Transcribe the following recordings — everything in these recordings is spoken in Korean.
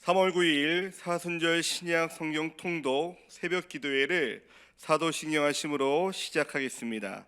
3월 9일 사순절 신약 성경 통독 새벽 기도회를 사도신경하심으로 시작하겠습니다.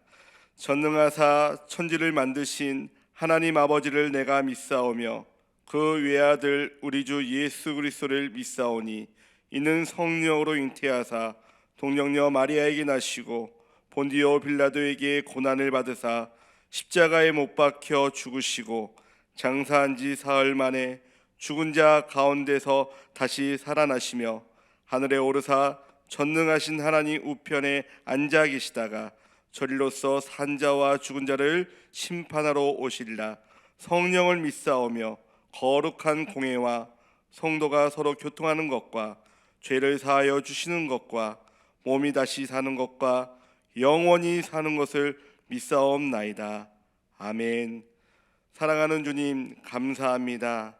전능하사 천지를 만드신 하나님 아버지를 내가 믿사오며 그 외아들 우리 주 예수 그리스도를 믿사오니 이는 성령으로 잉태하사 동정녀 마리아에게 나시고 본디오 빌라도에게 고난을 받으사 십자가에 못 박혀 죽으시고 장사한 지 사흘 만에 죽은 자 가운데서 다시 살아나시며 하늘에 오르사 전능하신 하나님 우편에 앉아 계시다가 저리로서 산 자와 죽은 자를 심판하러 오시리라. 성령을 믿사오며 거룩한 공회와 성도가 서로 교통하는 것과 죄를 사하여 주시는 것과 몸이 다시 사는 것과 영원히 사는 것을 믿사옵나이다. 아멘. 사랑하는 주님, 감사합니다.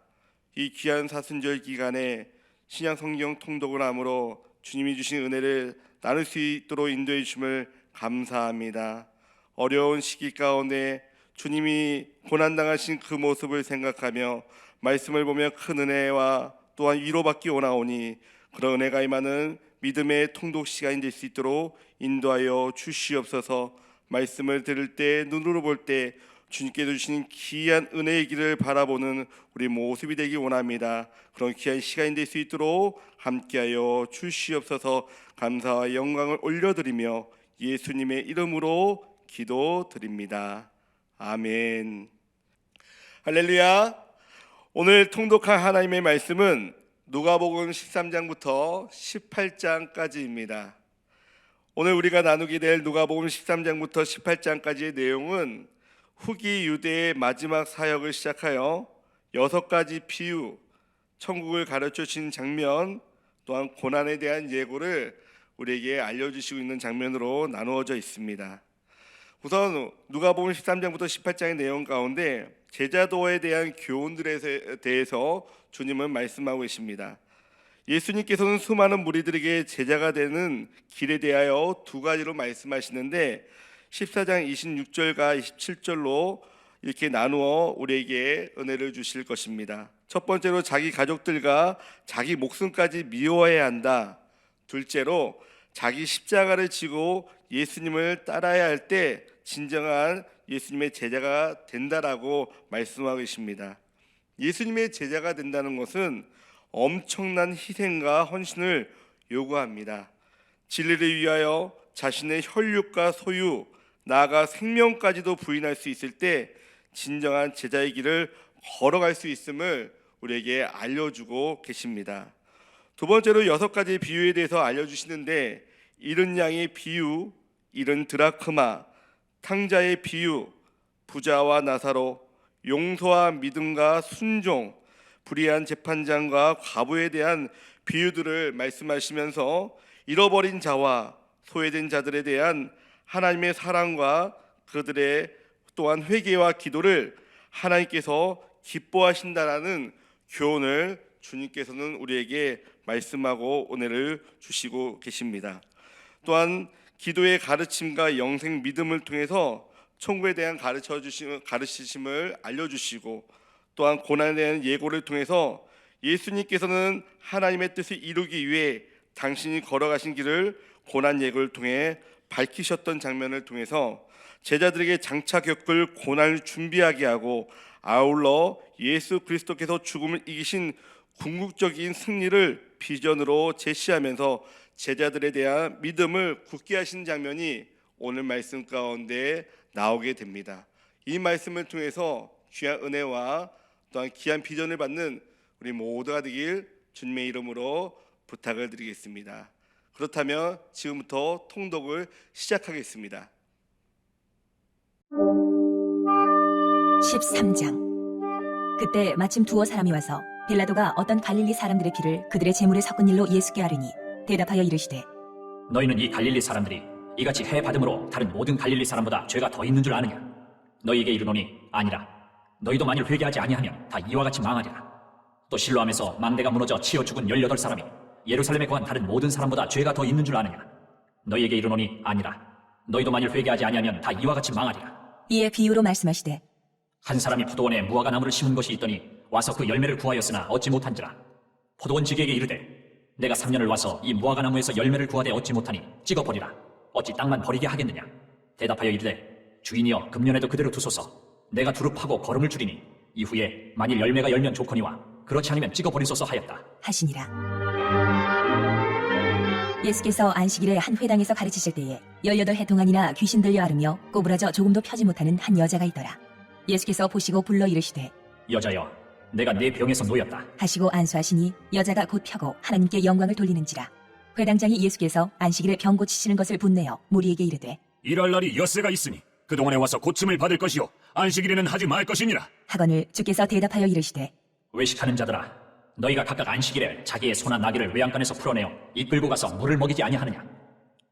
이 귀한 사순절 기간에 신약 성경 통독을 함으로 주님이 주신 은혜를 나눌 수 있도록 인도해 주심을 감사합니다. 어려운 시기 가운데 주님이 고난당하신 그 모습을 생각하며 말씀을 보며 큰 은혜와 또한 위로받기 원하오니 그런 은혜가 임하는 믿음의 통독 시간이 될 수 있도록 인도하여 주시옵소서. 말씀을 들을 때 눈으로 볼 때 주님께서 주시는 귀한 은혜의 길을 바라보는 우리 모습이 되기 원합니다. 그런 귀한 시간이 될 수 있도록 함께하여 주시옵소서. 감사와 영광을 올려드리며 예수님의 이름으로 기도드립니다. 아멘. 할렐루야. 오늘 통독할 하나님의 말씀은 누가복음 13장부터 18장까지입니다. 오늘 우리가 나누게 될 누가복음 13장부터 18장까지의 내용은 후기 유대의 마지막 사역을 시작하여 6가지 비유, 천국을 가르쳐 주신 장면, 또한 고난에 대한 예고를 우리에게 알려주시고 있는 장면으로 나누어져 있습니다. 우선 누가복음 13장부터 18장의 내용 가운데 제자도에 대한 교훈들에 대해서 주님은 말씀하고 계십니다. 예수님께서는 수많은 무리들에게 제자가 되는 길에 대하여 2가지로 말씀하시는데 14장 26절과 27절로 이렇게 나누어 우리에게 은혜를 주실 것입니다. 첫 번째로 자기 가족들과 자기 목숨까지 미워해야 한다. 둘째로 자기 십자가를 지고 예수님을 따라야 할 때 진정한 예수님의 제자가 된다라고 말씀하고 계십니다. 예수님의 제자가 된다는 것은 엄청난 희생과 헌신을 요구합니다. 진리를 위하여 자신의 혈육과 소유, 나아가 생명까지도 부인할 수 있을 때 진정한 제자의 길을 걸어갈 수 있음을 우리에게 알려주고 계십니다. 두 번째로 6가지 비유에 대해서 알려주시는데 잃은 양의 비유, 잃은 드라크마, 탕자의 비유, 부자와 나사로, 용서와 믿음과 순종, 불의한 재판장과 과부에 대한 비유들을 말씀하시면서 잃어버린 자와 소외된 자들에 대한 하나님의 사랑과 그들의 또한 회개와 기도를 하나님께서 기뻐하신다라는 교훈을 주님께서는 우리에게 말씀하고 은혜를 주시고 계십니다. 또한 기도의 가르침과 영생 믿음을 통해서 천국에 대한 가르치심을 알려주시고 또한 고난에 대한 예고를 통해서 예수님께서는 하나님의 뜻을 이루기 위해 당신이 걸어가신 길을 고난 예고를 통해 밝히셨던 장면을 통해서 제자들에게 장차 겪을 고난을 준비하게 하고 아울러 예수 그리스도께서 죽음을 이기신 궁극적인 승리를 비전으로 제시하면서 제자들에 대한 믿음을 굳게 하신 장면이 오늘 말씀 가운데 나오게 됩니다. 이 말씀을 통해서 귀한 은혜와 또한 귀한 비전을 받는 우리 모두가 되길 주님의 이름으로 부탁을 드리겠습니다. 그렇다면 지금부터 통독을 시작하겠습니다. 13장. 그때 마침 두어 사람이 와서 빌라도가 어떤 갈릴리 사람들의 피를 그들의 제물에 섞은 일로 예수께 아뢰니 대답하여 이르시되 너희는 이 갈릴리 사람들이 이같이 해 받음으로 다른 모든 갈릴리 사람보다 죄가 더 있는 줄 아느냐? 너희에게 이르노니 아니라. 너희도 만일 회개하지 아니하면 다 이와 같이 망하리라. 또 실로암에서 망대가 무너져 치어 죽은 18사람이 예루살렘에 거한 다른 모든 사람보다 죄가 더 있는 줄 아느냐? 너희에게 이르노니 아니라. 너희도 만일 회개하지 아니하면 다 이와 같이 망하리라. 이에 비유로 말씀하시되 한 사람이 부도원에 무화과 나무를 심은 것이 있더니 와서 그 열매를 구하였으나 얻지 못한지라. 포도원 지기에게 이르되 내가 3년을 와서 이 무화과 나무에서 열매를 구하되 얻지 못하니 찍어버리라. 어찌 땅만 버리게 하겠느냐. 대답하여 이르되 주인이여 금년에도 그대로 두소서. 내가 두루 파고 거름을 줄이니 이후에 만일 열매가 열면 좋거니와 그렇지 않으면 찍어버리소서 하였다. 하시니라. 예수께서 안식일에 한 회당에서 가르치실 때에 18해 동안이나 귀신 들려 앓으며 꼬부라져 조금도 펴지 못하는 한 여자가 있더라. 예수께서 보시고 불러 이르시되 여자여 내가 네 병에서 놓였다. 하시고 안수하시니 여자가 곧 펴고 하나님께 영광을 돌리는지라. 회당장이 예수께서 안식일에 병 고치시는 것을 분내어 무리에게 이르되 일할 날이 엿새가 있으니 그동안에 와서 고침을 받을 것이요 안식일에는 하지 말 것이니라. 하거늘 주께서 대답하여 이르시되 외식하는 자들아 너희가 각각 안식일에 자기의 소나 나귀를 외양간에서 풀어내어 이끌고 가서 물을 먹이지 아니하느냐.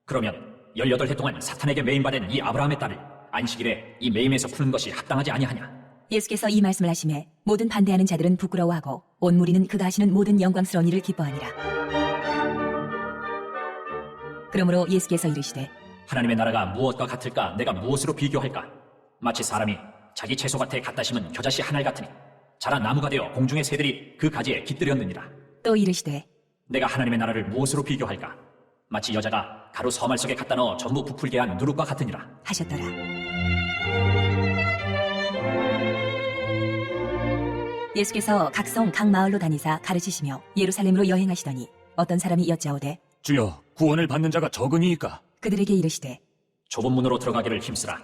그러면 18해 동안 사탄에게 매임받은 이 아브라함의 딸을 안식일에 이 매임에서 푸는 것이 합당하지 아니하냐. 예수께서 이 말씀을 하시매 모든 반대하는 자들은 부끄러워하고 온 무리는 그가 하시는 모든 영광스러운 일을 기뻐하니라. 그러므로 예수께서 이르시되 하나님의 나라가 무엇과 같을까? 내가 무엇으로 비교할까? 마치 사람이 자기 채소밭에 갖다 심은 겨자씨 한 알 같으니 자라 나무가 되어 공중의 새들이 그 가지에 깃들였느니라. 또 이르시되 내가 하나님의 나라를 무엇으로 비교할까? 마치 여자가 가루 서말 속에 갖다 넣어 전부 부풀게 한 누룩과 같으니라. 하셨더라. 예수께서 각 성 각 마을로 다니사 가르치시며 예루살렘으로 여행하시더니 어떤 사람이 여짜오되 주여 구원을 받는 자가 적으니이까. 그들에게 이르시되 좁은 문으로 들어가기를 힘쓰라.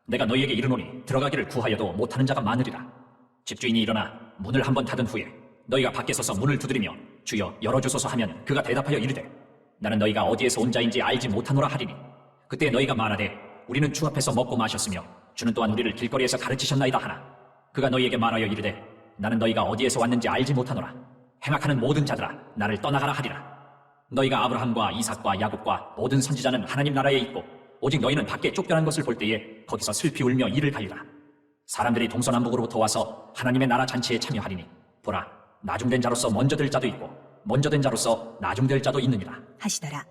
내가 너희에게 이르노니 들어가기를 구하여도 못하는 자가 많으리라. 집주인이 일어나 문을 한번 닫은 후에 너희가 밖에 서서 문을 두드리며 주여 열어주소서 하면 그가 대답하여 이르되 나는 너희가 어디에서 온 자인지 알지 못하노라 하리니 그때 너희가 말하되 우리는 주 앞에서 먹고 마셨으며 주는 또한 우리를 길거리에서 가르치셨나이다 하나 그가 너희에게 말하여 이르되 나는 너희가 어디에서 왔는지 알지 못하노라. 행악하는 모든 자들아 나를 떠나가라 하리라. 너희가 아브라함과 이삭과 야곱과 모든 선지자는 하나님 나라에 있고 오직 너희는 밖에 쫓겨난 것을 볼 때에 거기서 슬피 울며 이를 갈리라. 사람들이 동서남북으로부터 와서 하나님의 나라 잔치에 참여하리니 보라 나중된 자로서 먼저 될 자도 있고 먼저 된 자로서 나중될 자도 있느니라. 하시더라.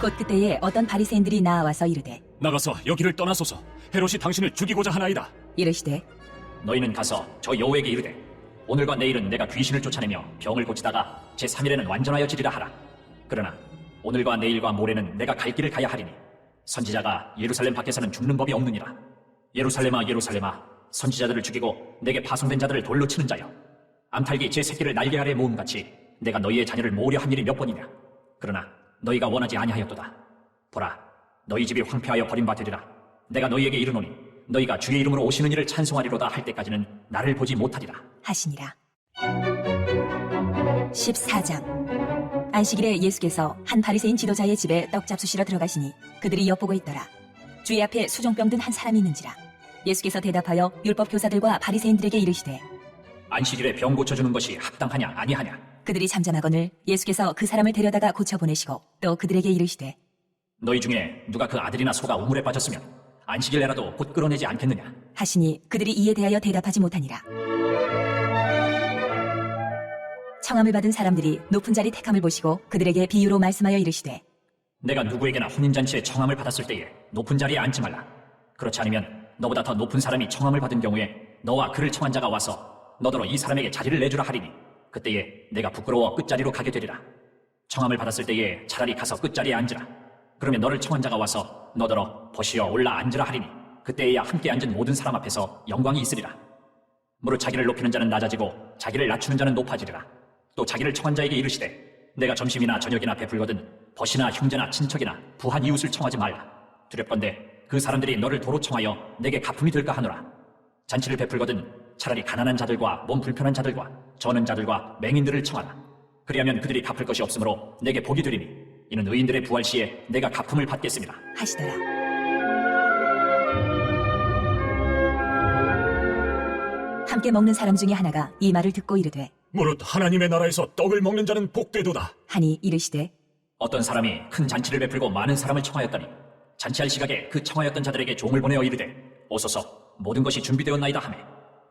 곧 그때에 어떤 바리새인들이 나와서 이르되 나가서 여기를 떠나소서. 헤롯이 당신을 죽이고자 하나이다. 이르시되 너희는 가서 저 여호에게 이르되 오늘과 내일은 내가 귀신을 쫓아내며 병을 고치다가 제3일에는 완전하여 지리라 하라. 그러나 오늘과 내일과 모레는 내가 갈 길을 가야 하리니 선지자가 예루살렘 밖에서는 죽는 법이 없느니라. 예루살렘아 예루살렘아 선지자들을 죽이고 내게 파송된 자들을 돌로 치는 자여 암탉이 제 새끼를 날개 아래 모음같이 내가 너희의 자녀를 모으려 한 일이 몇 번이냐. 그러나 너희가 원하지 아니하였도다. 보라 너희 집이 황폐하여 버림받으리라. 내가 너희에게 이르노니 너희가 주의 이름으로 오시는 이를 찬송하리로다 할 때까지는 나를 보지 못하리라. 하시니라. 14장. 안식일에 예수께서 한 바리새인 지도자의 집에 떡 잡수시러 들어가시니 그들이 엿보고 있더라. 주의 앞에 수종병 든 한 사람이 있는지라. 예수께서 대답하여 율법 교사들과 바리새인들에게 이르시되 안식일에 병 고쳐주는 것이 합당하냐 아니하냐. 그들이 잠잠하거늘 예수께서 그 사람을 데려다가 고쳐보내시고 또 그들에게 이르시되 너희 중에 누가 그 아들이나 소가 우물에 빠졌으면 안식일내라도 곧 끌어내지 않겠느냐. 하시니 그들이 이에 대하여 대답하지 못하니라. 청함을 받은 사람들이 높은 자리 택함을 보시고 그들에게 비유로 말씀하여 이르시되 내가 누구에게나 혼인잔치에 청함을 받았을 때에 높은 자리에 앉지 말라. 그렇지 않으면 너보다 더 높은 사람이 청함을 받은 경우에 너와 그를 청한 자가 와서 너더러 이 사람에게 자리를 내주라 하리니 그때에 내가 부끄러워 끝자리로 가게 되리라. 청함을 받았을 때에 차라리 가서 끝자리에 앉으라. 그러면 너를 청한 자가 와서 너더러 보시어 올라 앉으라 하리니 그때에야 함께 앉은 모든 사람 앞에서 영광이 있으리라. 무릇 자기를 높이는 자는 낮아지고 자기를 낮추는 자는 높아지리라. 또 자기를 청한 자에게 이르시되 내가 점심이나 저녁이나 베풀거든 벗이나 형제나 친척이나 부한 이웃을 청하지 말라. 두렵건대 그 사람들이 너를 도로 청하여 내게 가품이 될까 하노라. 잔치를 베풀거든 차라리 가난한 자들과 몸 불편한 자들과 저는 자들과 맹인들을 청하라. 그리하면 그들이 갚을 것이 없으므로 내게 복이 되리니 이는 의인들의 부활 시에 내가 가품을 받겠습니다. 하시더라. 함께 먹는 사람 중에 하나가 이 말을 듣고 이르되 무릇 하나님의 나라에서 떡을 먹는 자는 복되도다. 하니 이르시되 어떤 사람이 큰 잔치를 베풀고 많은 사람을 청하였더니 잔치할 시각에 그 청하였던 자들에게 종을 보내어 이르되 오소서 모든 것이 준비되었나이다 하매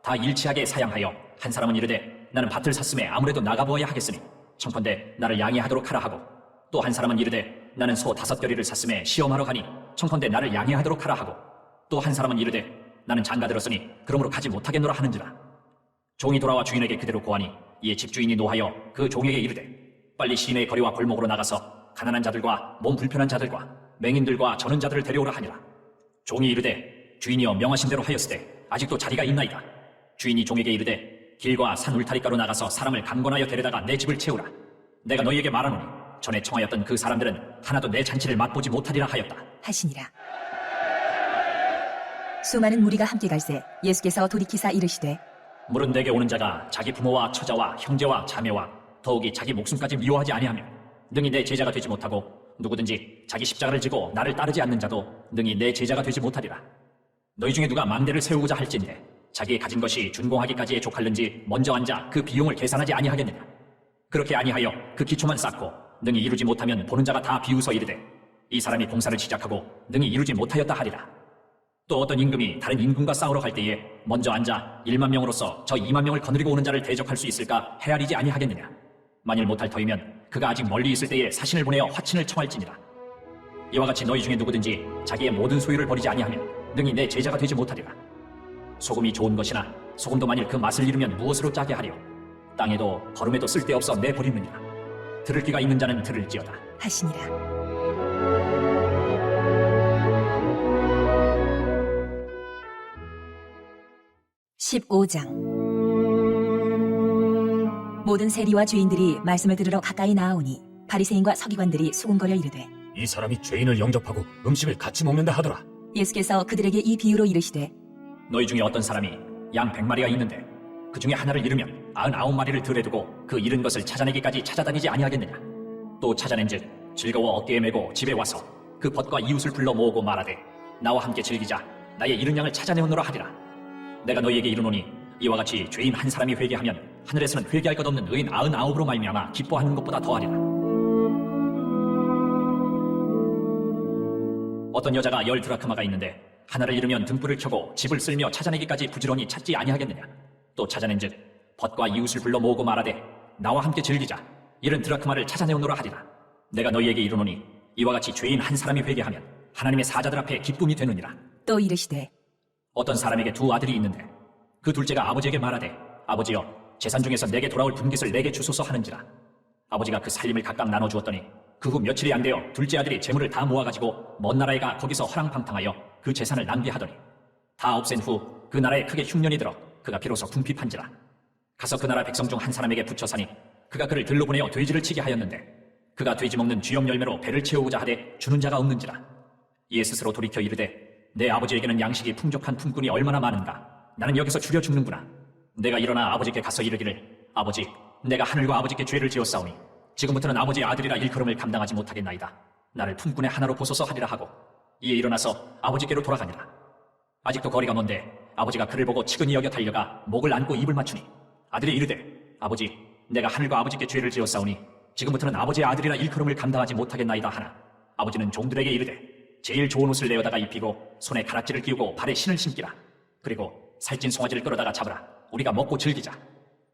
다 일치하게 사양하여 한 사람은 이르되 나는 밭을 샀음에 아무래도 나가보아야 하겠으니 청컨대 나를 양해하도록 하라 하고 또 한 사람은 이르되 나는 소 5겨리를 샀음에 시험하러 가니 청컨대 나를 양해하도록 하라 하고 또 한 사람은 이르되 나는 장가들었으니 그러므로 가지 못하겠노라 하는지라. 종이 돌아와 주인에게 그대로 고하니 이에 집주인이 노하여 그 종에게 이르되 빨리 시내의 거리와 골목으로 나가서 가난한 자들과 몸 불편한 자들과 맹인들과 저는 자들을 데려오라 하니라. 종이 이르되 주인이여 명하신 대로 하였으되 아직도 자리가 있나이다. 주인이 종에게 이르되 길과 산 울타리가로 나가서 사람을 강권하여 데려다가 내 집을 채우라. 내가 너희에게 말하노니 전에 청하였던 그 사람들은 하나도 내 잔치를 맛보지 못하리라 하였다. 하시니라. 수많은 무리가 함께 갈새 예수께서 돌이키사 이르시되 물은 내게 오는 자가 자기 부모와 처자와 형제와 자매와 더욱이 자기 목숨까지 미워하지 아니하며 능히 내 제자가 되지 못하고 누구든지 자기 십자가를 지고 나를 따르지 않는 자도 능히 내 제자가 되지 못하리라. 너희 중에 누가 망대를 세우고자 할진대 자기의 가진 것이 준공하기까지에 족할는지 먼저 앉아 그 비용을 계산하지 아니하겠느냐. 그렇게 아니하여 그 기초만 쌓고 능히 이루지 못하면 보는 자가 다 비웃어 이르되 이 사람이 공사를 시작하고 능히 이루지 못하였다 하리라. 또 어떤 임금이 다른 임금과 싸우러 갈 때에 먼저 앉아 1만 명으로서 저 2만 명을 거느리고 오는 자를 대적할 수 있을까 헤아리지 아니하겠느냐. 만일 못할 터이면 그가 아직 멀리 있을 때에 사신을 보내어 화친을 청할지니라. 이와 같이 너희 중에 누구든지 자기의 모든 소유를 버리지 아니하면 능히 내 제자가 되지 못하리라. 소금이 좋은 것이나 소금도 만일 그 맛을 잃으면 무엇으로 짜게 하리요. 땅에도 거름에도 쓸데없어 내버리느니라. 들을 귀가 있는 자는 들을지어다. 하시니라. (15장) 모든 세리와 주인들이 말씀을 들으러 가까이 나아오니 바리새인과 서기관들이 수군거려 이르되 이 사람이 죄인을 영접하고 음식을 같이 먹는다 하더라. 예수께서 그들에게 이 비유로 이르시되 너희 중에 어떤 사람이 양 100마리가 있는데 그 중에 하나를 잃으면 99마리를 들에 두고 그 잃은 것을 찾아내기까지 찾아다니지 아니하겠느냐. 또 찾아낸즉 즐거워 어깨에 메고 집에 와서 그 벗과 이웃을 불러 모으고 말하되 나와 함께 즐기자 나의 잃은 양을 찾아내오노라 하리라. 내가 너희에게 이르노니 이와 같이 죄인 한 사람이 회개하면 하늘에서는 회개할 것 없는 의인 99으로 말미암아 기뻐하는 것보다 더하리라. 어떤 여자가 10드라크마가 있는데 하나를 잃으면 등불을 켜고 집을 쓸며 찾아내기까지 부지런히 찾지 아니하겠느냐. 또 찾아낸즉 벗과 이웃을 불러 모으고 말하되 나와 함께 즐기자 70드라크마를 찾아내오노라 하리라. 내가 너희에게 이르노니 이와 같이 죄인 한 사람이 회개하면 하나님의 사자들 앞에 기쁨이 되느니라. 또 이르시되 어떤 사람에게 두 아들이 있는데 그 둘째가 아버지에게 말하되 아버지여 재산 중에서 내게 돌아올 분깃을 내게 주소서 하는지라. 아버지가 그 살림을 각각 나눠주었더니 그 후 며칠이 안 되어 둘째 아들이 재물을 다 모아가지고 먼 나라에 가 거기서 허랑방탕하여 그 재산을 낭비하더니 다 없앤 후 그 나라에 크게 흉년이 들어 그가 비로소 궁핍한지라. 가서 그 나라 백성 중 한 사람에게 붙여 사니 그가 그를 들로 보내어 돼지를 치게 하였는데 그가 돼지 먹는 쥐염 열매로 배를 채우고자 하되 주는 자가 없는지라. 이에 스스로 돌이켜 이르되 내 아버지에게는 양식이 풍족한 품꾼이 얼마나 많은가. 나는 여기서 줄여 죽는구나. 내가 일어나 아버지께 가서 이르기를 아버지 내가 하늘과 아버지께 죄를 지었사오니 지금부터는 아버지의 아들이라 일컬음을 감당하지 못하겠나이다. 나를 품꾼의 하나로 보소서 하리라 하고 이에 일어나서 아버지께로 돌아가니라. 아직도 거리가 먼데 아버지가 그를 보고 치근히 여겨 달려가 목을 안고 입을 맞추니 아들이 이르되 아버지 내가 하늘과 아버지께 죄를 지었사오니 지금부터는 아버지의 아들이라 일컬음을 감당하지 못하겠나이다 하나 아버지는 종들에게 이르되 제일 좋은 옷을 내어다가 입히고 손에 가락지를 끼우고 발에 신을 신기라. 그리고 살찐 송아지를 끌어다가 잡으라. 우리가 먹고 즐기자.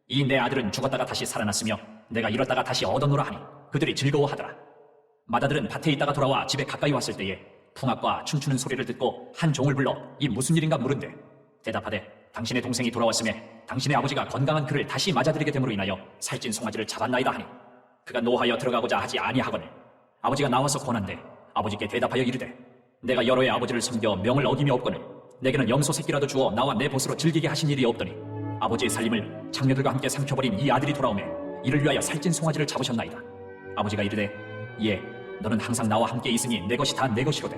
이 내 아들은 죽었다가 다시 살아났으며 내가 잃었다가 다시 얻어노라 하니 그들이 즐거워하더라. 맏아들은 밭에 있다가 돌아와 집에 가까이 왔을 때에 풍악과 춤추는 소리를 듣고 한 종을 불러 이 무슨 일인가 물은데 대답하되 당신의 동생이 돌아왔음에 당신의 아버지가 건강한 그를 다시 맞아들이게 됨으로 인하여 살찐 송아지를 잡았나이다 하니 그가 노하여 들어가고자 하지 아니하거늘 아버지가 나와서 권한대 아버지께 대답하여 이르되 내가 여러 해 아버지를 섬겨 명을 어김이 없거늘 내게는 염소 새끼라도 주어 나와 내 벗으로 즐기게 하신 일이 없더니 아버지의 살림을 장녀들과 함께 삼켜버린 이 아들이 돌아오매 이를 위하여 살찐 송아지를 잡으셨나이다. 아버지가 이르되 예 너는 항상 나와 함께 있으니 내 것이 다 내 것이로되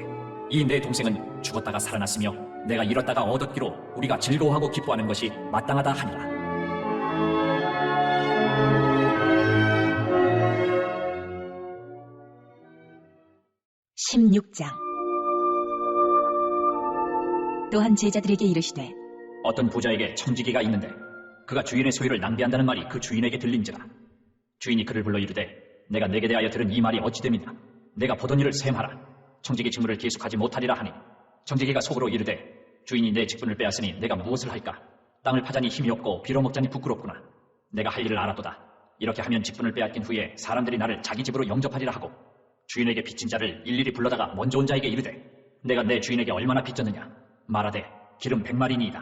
이 내 동생은 죽었다가 살아났으며 내가 잃었다가 얻었기로 우리가 즐거워하고 기뻐하는 것이 마땅하다 하니라. (16장) 또한 제자들에게 이르시되 어떤 부자에게 청지기가 있는데 그가 주인의 소유를 낭비한다는 말이 그 주인에게 들린지라. 주인이 그를 불러 이르되 내가 내게 대하여 들은 이 말이 어찌 됨이냐. 내가 보던 일을 셈하라. 청지기 직무를 계속하지 못하리라 하니 청지기가 속으로 이르되 주인이 내 직분을 빼앗으니 내가 무엇을 할까. 땅을 파자니 힘이 없고 빌어먹자니 부끄럽구나. 내가 할 일을 알았도다. 이렇게 하면 직분을 빼앗긴 후에 사람들이 나를 자기 집으로 영접하리라 하고 주인에게 빚진 자를 일일이 불러다가 먼저 온 자에게 이르되 내가 내 주인에게 얼마나 빚졌느냐. 말하되 기름 100마리니이다.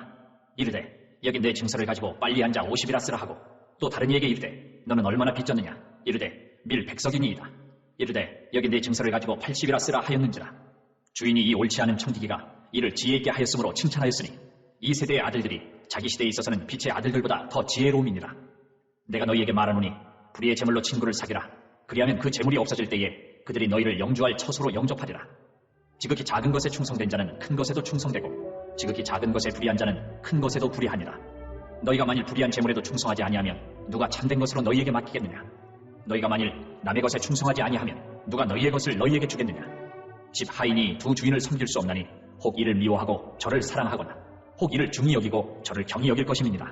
이르되 여기 내 증서를 가지고 빨리 앉아 50이라 쓰라 하고 또 다른 이에게 이르되 너는 얼마나 빚졌느냐 이르되 밀 100석이니이다. 이르되 여기 내 증서를 가지고 80이라 쓰라 하였는지라. 주인이 이 옳지 않은 청지기가 이를 지혜 있게 하였으므로 칭찬하였으니 이 세대의 아들들이 자기 시대에 있어서는 빛의 아들들보다 더 지혜로움이니라. 내가 너희에게 말하노니 불의의 재물로 친구를 사귀라. 그리하면 그 재물이 없어질 때에 그들이 너희를 영주할 처소로 영접하리라. 지극히 작은 것에 충성된 자는 큰 것에도 충성되고 지극히 작은 것에 불의한 자는 큰 것에도 불의하니라. 너희가 만일 불의한 재물에도 충성하지 아니하면 누가 참된 것으로 너희에게 맡기겠느냐. 너희가 만일 남의 것에 충성하지 아니하면 누가 너희의 것을 너희에게 주겠느냐. 집 하인이 두 주인을 섬길 수 없나니 혹 이를 미워하고 저를 사랑하거나 혹 이를 중히 여기고 저를 경히 여길 것임이니라.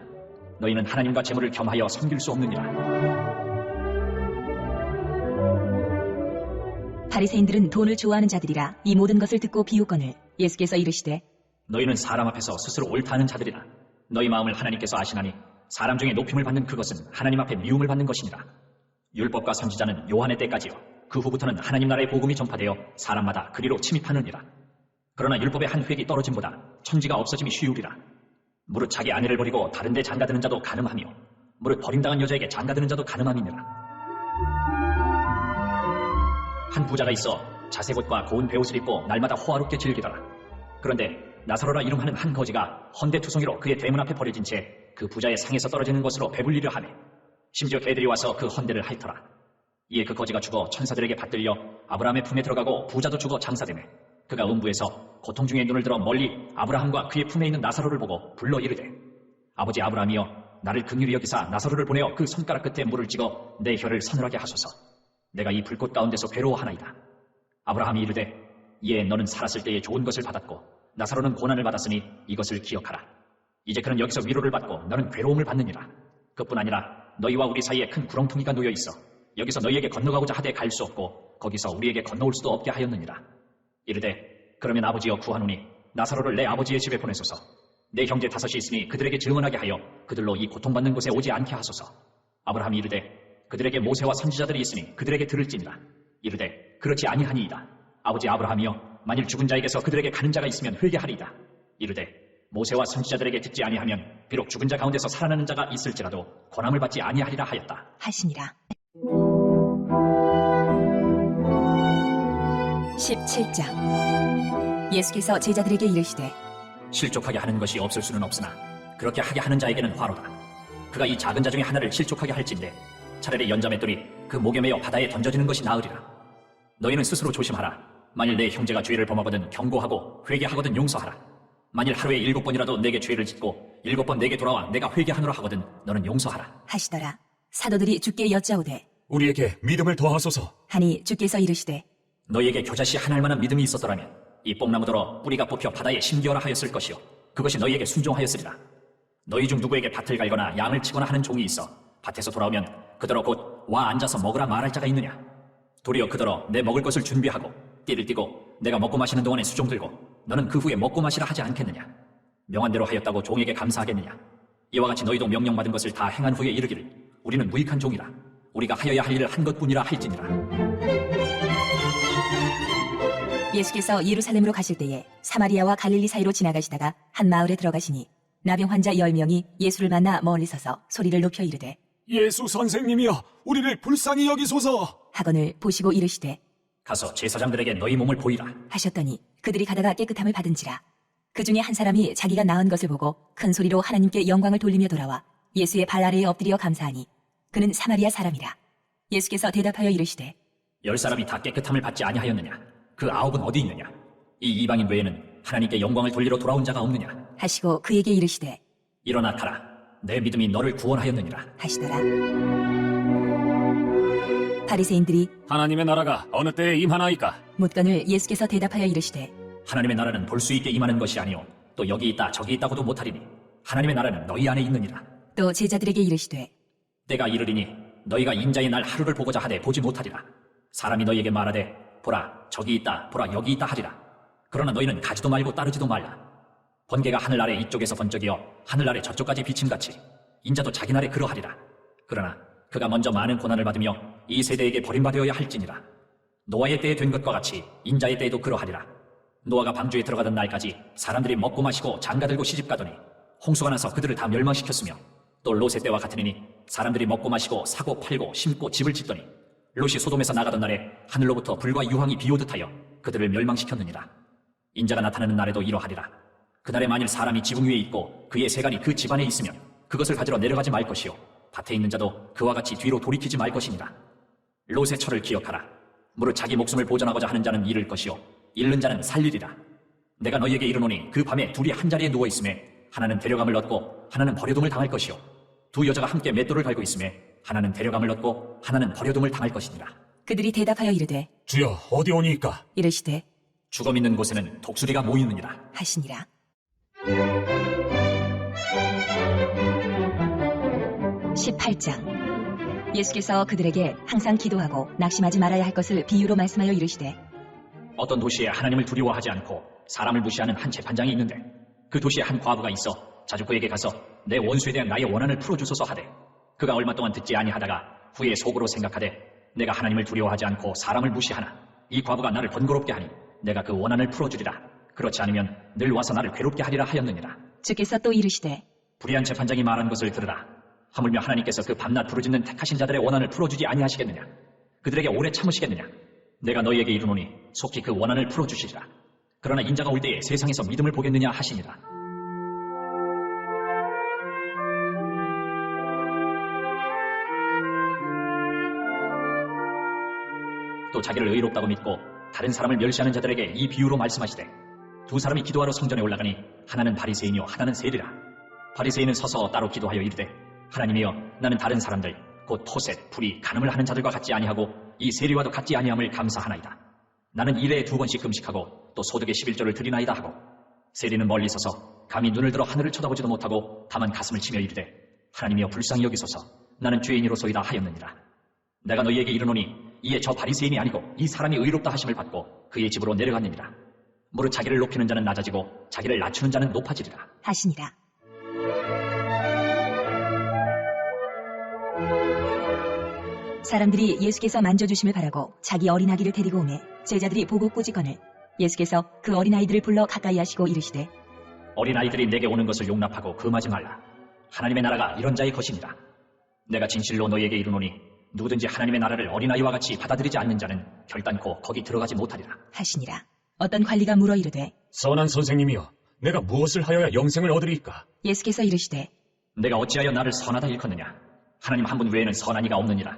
너희는 하나님과 재물을 겸하여 섬길 수 없느니라. 바리새인들은 돈을 좋아하는 자들이라 이 모든 것을 듣고 비웃거늘 예수께서 이르시되 너희는 사람 앞에서 스스로 옳다 하는 자들이라. 너희 마음을 하나님께서 아시나니 사람 중에 높임을 받는 그것은 하나님 앞에 미움을 받는 것이니라. 율법과 선지자는 요한의 때까지요 그 후부터는 하나님 나라의 복음이 전파되어 사람마다 그리로 침입하느니라. 그러나 율법의 한 획이 떨어짐보다 천지가 없어짐이 쉬우리라. 무릇 자기 아내를 버리고 다른 데 장가드는 자도 간음하며 무릇 버림당한 여자에게 장가드는 자도 간음함이니라. 한 부자가 있어 자색옷과 고운 베옷을 입고 날마다 호화롭게 즐기더라. 그런데 나사로라 이름하는 한 거지가 헌대투성이로 그의 대문 앞에 버려진 채 그 부자의 상에서 떨어지는 것으로 배불리려 하매 심지어 개들이 와서 그 헌대를 핥더라. 이에 그 거지가 죽어 천사들에게 받들려 아브라함의 품에 들어가고 부자도 죽어 장사되매 그가 음부에서 고통 중에 눈을 들어 멀리 아브라함과 그의 품에 있는 나사로를 보고 불러 이르되 아버지 아브라함이여 나를 긍휼히 여기사 나사로를 보내어 그 손가락 끝에 물을 찍어 내 혀를 서늘하게 하소서. 내가 이 불꽃 가운데서 괴로워하나이다. 아브라함이 이르되 이에 너는 살았을 때에 좋은 것을 받았고 나사로는 고난을 받았으니 이것을 기억하라. 이제 그는 여기서 위로를 받고 너는 괴로움을 받느니라. 그뿐 아니라 너희와 우리 사이에 큰 구렁텅이가 놓여 있어 여기서 너희에게 건너가고자 하되 갈 수 없고 거기서 우리에게 건너올 수도 없게 하였느니라. 이르되 그러면 아버지여 구하노니 나사로를 내 아버지의 집에 보내소서. 내 형제 5이 있으니 그들에게 증언하게 하여 그들로 이 고통받는 곳에 오지 않게 하소서. 아브라함이 이르되 그들에게 모세와 선지자들이 있으니 그들에게 들을지니라. 이르되 그렇지 아니하니이다. 아버지 아브라함이여 만일 죽은 자에게서 그들에게 가는 자가 있으면 회개하리이다. 이르되 모세와 선지자들에게 듣지 아니하면 비록 죽은 자 가운데서 살아나는 자가 있을지라도 권함을 받지 아니하리라 하였다. 하시니라. 17장 예수께서 제자들에게 이르시되 실족하게 하는 것이 없을 수는 없으나 그렇게 하게 하는 자에게는 화로다. 그가 이 작은 자 중에 하나를 실족하게 할진대 차라리 연자맷돌이 그 목에 매어 바다에 던져지는 것이 나으리라. 너희는 스스로 조심하라. 만일 내 형제가 죄를 범하거든 경고하고 회개하거든 용서하라. 만일 하루에 7번이라도 내게 죄를 짓고 7번 내게 돌아와 내가 회개하노라 하거든 너는 용서하라. 하시더라. 사도들이 주께 여짜오되 우리에게 믿음을 더하소서. 하니 주께서 이르시되 너희에게 겨자씨 하나일 만한 믿음이 있었더라면 이 뽕나무더러 뿌리가 뽑혀 바다에 심기어라 하였을 것이요 그것이 너희에게 순종하였으리라. 너희 중 누구에게 밭을 갈거나 양을 치거나 하는 종이 있어 밭에서 돌아오면 그더러 곧 와 앉아서 먹으라 말할 자가 있느냐. 도리어 그더러 내 먹을 것을 준비하고 띠를 띠고 내가 먹고 마시는 동안에 수종 들고 너는 그 후에 먹고 마시라 하지 않겠느냐. 명한대로 하였다고 종에게 감사하겠느냐. 이와 같이 너희도 명령받은 것을 다 행한 후에 이르기를 우리는 무익한 종이라. 우리가 하여야 할 일을 한 것뿐이라 할지니라. 예수께서 예루살렘으로 가실 때에 사마리아와 갈릴리 사이로 지나가시다가 한 마을에 들어가시니 나병 환자 10명이 예수를 만나 멀리 서서 소리를 높여 이르되 예수 선생님이여 우리를 불쌍히 여기소서. 하거늘 보시고 이르시되 가서 제사장들에게 너희 몸을 보이라 하셨더니 그들이 가다가 깨끗함을 받은지라. 그 중에 한 사람이 자기가 나은 것을 보고 큰 소리로 하나님께 영광을 돌리며 돌아와 예수의 발 아래에 엎드려 감사하니 그는 사마리아 사람이라. 예수께서 대답하여 이르시되 10사람이 다 깨끗함을 받지 아니하였느냐. 그 9은 어디 있느냐. 이 이방인 외에는 하나님께 영광을 돌리러 돌아온 자가 없느냐. 하시고 그에게 이르시되 일어나 가라. 내 믿음이 너를 구원하였느니라. 하시더라. 바리새인들이 하나님의 나라가 어느 때에 임하나이까? 묻거늘 예수께서 대답하여 이르시되 하나님의 나라는 볼 수 있게 임하는 것이 아니오 또 여기 있다 저기 있다고도 못하리니 하나님의 나라는 너희 안에 있느니라. 또 제자들에게 이르시되 때가 이르리니 너희가 인자의 날 하루를 보고자 하되 보지 못하리라. 사람이 너희에게 말하되 보라 저기 있다 보라 여기 있다 하리라. 그러나 너희는 가지도 말고 따르지도 말라. 번개가 하늘 아래 이쪽에서 번쩍이어 하늘 아래 저쪽까지 비침같이 인자도 자기 날에 그러하리라. 그러나 그가 먼저 많은 고난을 받으며 이 세대에게 버림받아야 할지니라. 노아의 때에 된 것과 같이 인자의 때에도 그러하리라. 노아가 방주에 들어가던 날까지 사람들이 먹고 마시고 장가들고 시집가더니 홍수가 나서 그들을 다 멸망시켰으며 또 롯의 때와 같으니 사람들이 먹고 마시고 사고 팔고 심고 집을 짓더니 롯이 소돔에서 나가던 날에 하늘로부터 불과 유황이 비오듯 하여 그들을 멸망시켰느니라. 인자가 나타나는 날에도 이러하리라. 그날에 만일 사람이 지붕 위에 있고 그의 세간이 그 집안에 있으면 그것을 가지러 내려가지 말 것이요 밭에 있는 자도 그와 같이 뒤로 돌이키지 말 것이니라. 롯의 철을 기억하라. 무릇 자기 목숨을 보존하고자 하는 자는 잃을 것이요 잃는 자는 살리리라. 내가 너희에게 이르노니 그 밤에 둘이 한 자리에 누워 있음에 하나는 데려감을 얻고 하나는 버려둠을 당할 것이요 두 여자가 함께 맷돌을 갈고 있음에 하나는 데려감을 얻고 하나는 버려둠을 당할 것이니라. 그들이 대답하여 이르되 주여, 어디 오니까? 이르시되 죽음 있는 곳에는 독수리가 모이느니라. 하시니라. 18장. 예수께서 그들에게 항상 기도하고 낙심하지 말아야 할 것을 비유로 말씀하여 이르시되 어떤 도시에 하나님을 두려워하지 않고 사람을 무시하는 한 재판장이 있는데 그 도시에 한 과부가 있어 자주 그에게 가서 내 원수에 대한 나의 원한을 풀어주소서 하되 그가 얼마 동안 듣지 아니하다가 후에 속으로 생각하되 내가 하나님을 두려워하지 않고 사람을 무시하나 이 과부가 나를 번거롭게 하니 내가 그 원한을 풀어주리라. 그렇지 않으면 늘 와서 나를 괴롭게 하리라 하였느니라. 주께서 또 이르시되 불의한 재판장이 말한 것을 들으라. 하물며 하나님께서 그 밤낮 부르짖는 택하신 자들의 원한을 풀어주지 아니하시겠느냐? 그들에게 오래 참으시겠느냐? 내가 너희에게 이르노니 속히 그 원한을 풀어주시리라. 그러나 인자가 올 때에 세상에서 믿음을 보겠느냐 하시니라. 또 자기를 의롭다고 믿고 다른 사람을 멸시하는 자들에게 이 비유로 말씀하시되 두 사람이 기도하러 성전에 올라가니 하나는 바리새인이요 하나는 세리라. 바리새인은 서서 따로 기도하여 이르되 하나님이여 나는 다른 사람들 곧 토셋, 불의, 간음을 하는 자들과 같지 아니하고 이 세리와도 같지 아니함을 감사하나이다. 나는 일회에 2번씩 금식하고 또 소득의 11조를 드리나이다 하고 세리는 멀리 서서 감히 눈을 들어 하늘을 쳐다보지도 못하고 다만 가슴을 치며 이르되 하나님이여 불쌍히 여기소서 나는 죄인이로소이다 하였느니라. 내가 너희에게 이르노니 이에 저 바리새인이 아니고 이 사람이 의롭다 하심을 받고 그의 집으로 내려갔느니라. 무릇 자기를 높이는 자는 낮아지고 자기를 낮추는 자는 높아지리라. 하시니라. 사람들이 예수께서 만져주심을 바라고 자기 어린아기를 데리고 오매 제자들이 보고 꾸짖거늘 예수께서 그 어린아이들을 불러 가까이 하시고 이르시되 어린아이들이 내게 오는 것을 용납하고 금하지 말라. 하나님의 나라가 이런 자의 것이니라. 내가 진실로 너희에게 이르노니 누구든지 하나님의 나라를 어린아이와 같이 받아들이지 않는 자는 결단코 거기 들어가지 못하리라. 하시니라. 어떤 관리가 물어 이르되 선한 선생님이여, 내가 무엇을 하여야 영생을 얻으리까? 예수께서 이르시되 내가 어찌하여 나를 선하다 일컫느냐? 하나님 한 분 외에는 선한 이가 없느니라.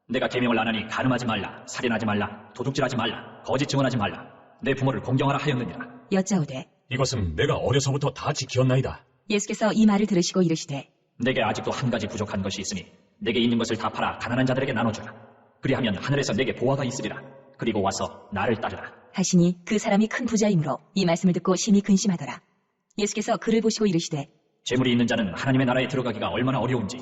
내가 계명을 안 하니 간음하지 말라, 살인하지 말라, 도둑질하지 말라, 거짓 증언하지 말라, 내 부모를 공경하라 하였느니라. 여짜오되 이것은 내가 어려서부터 다 지켰나이다. 예수께서 이 말을 들으시고 이르시되 내게 아직도 한 가지 부족한 것이 있으니 내게 있는 것을 다 팔아 가난한 자들에게 나눠주라. 그리하면 하늘에서 내게 보화가 있으리라. 그리고 와서 나를 따르라. 하시니 그 사람이 큰 부자이므로 이 말씀을 듣고 심히 근심하더라. 예수께서 그를 보시고 이르시되 재물이 있는 자는 하나님의 나라에 들어가기가 얼마나 어려운지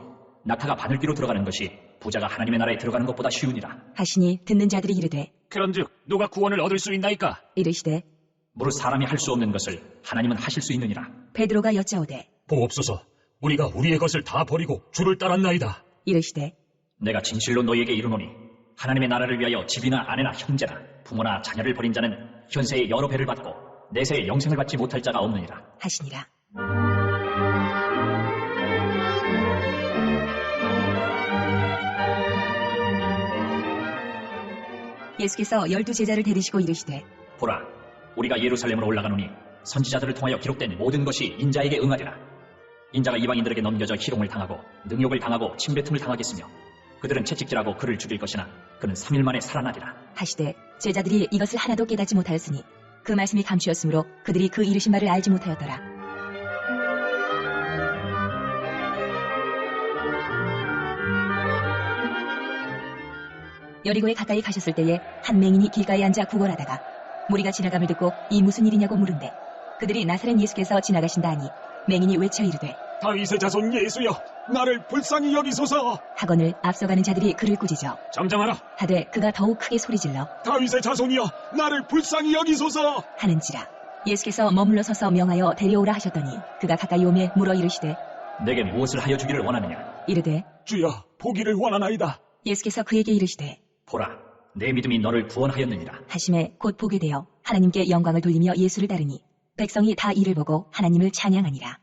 낙타가 바늘귀로 들어가는 것이 부자가 하나님의 나라에 들어가는 것보다 쉬우니라. 하시니 듣는 자들이 이르되 그런즉 누가 구원을 얻을 수 있나이까? 이르시되 무릇 사람이 할 수 없는 것을 하나님은 하실 수 있느니라. 베드로가 여짜오되 보옵소서, 우리가 우리의 것을 다 버리고 주를 따랐나이다. 이르시되 내가 진실로 너희에게 이르노니 하나님의 나라를 위하여 집이나 아내나 형제나 부모나 자녀를 버린 자는 현세에 여러 배를 받고 내세에 영생을 받지 못할 자가 없느니라. 하시니라. 예수께서 12제자를 데리시고 이르시되 보라, 우리가 예루살렘으로 올라가노니 선지자들을 통하여 기록된 모든 것이 인자에게 응하리라. 인자가 이방인들에게 넘겨져 희롱을 당하고 능욕을 당하고 침뱉음을 당하겠으며 그들은 채찍질하고 그를 죽일 것이나 그는 3일 만에 살아나리라. 하시되 제자들이 이것을 하나도 깨닫지 못하였으니 그 말씀이 감추었으므로 그들이 그 이르신 바를 알지 못하였더라. 여리고에 가까이 가셨을 때에 한 맹인이 길가에 앉아 구걸하다가 무리가 지나감을 듣고 이 무슨 일이냐고 물은데 그들이 나사렛 예수께서 지나가신다 하니 맹인이 외쳐 이르되 다윗의 자손 예수여, 나를 불쌍히 여기소서. 하거늘 앞서가는 자들이 그를 꾸짖어 잠잠하라. 하되 그가 더욱 크게 소리질러 다윗의 자손이여, 나를 불쌍히 여기소서. 하는지라. 예수께서 머물러 서서 명하여 데려오라 하셨더니 그가 가까이 오매 물어 이르시되 내게 무엇을 하여 주기를 원하느냐? 이르되 주여, 보기를 원하나이다. 예수께서 그에게 이르시되 보라, 내 믿음이 너를 구원하였느니라. 하심에 곧 보게 되어 하나님께 영광을 돌리며 예수를 따르니 백성이 다 이를 보고 하나님을 찬양하니라.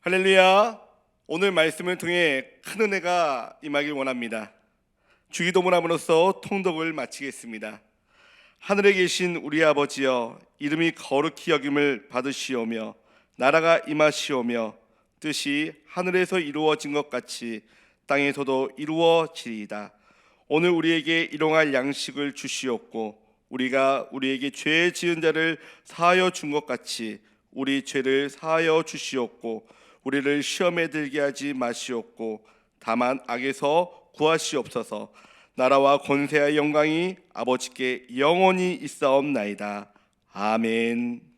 할렐루야. 오늘 말씀을 통해 큰 은혜가 임하길 원합니다. 주기도문함으로써 통독을 마치겠습니다. 하늘에 계신 우리 아버지여, 이름이 거룩히 여김을 받으시오며 나라가 임하시오며 뜻이 하늘에서 이루어진 것 같이 땅에서도 이루어지리이다. 오늘 우리에게 일용할 양식을 주시옵고 우리가 우리에게 죄 지은 자를 사하여 준 것 같이 우리 죄를 사하여 주시옵고 우리를 시험에 들게 하지 마시옵고 다만 악에서 구하시옵소서. 나라와 권세와 영광이 아버지께 영원히 있사옵나이다. 아멘.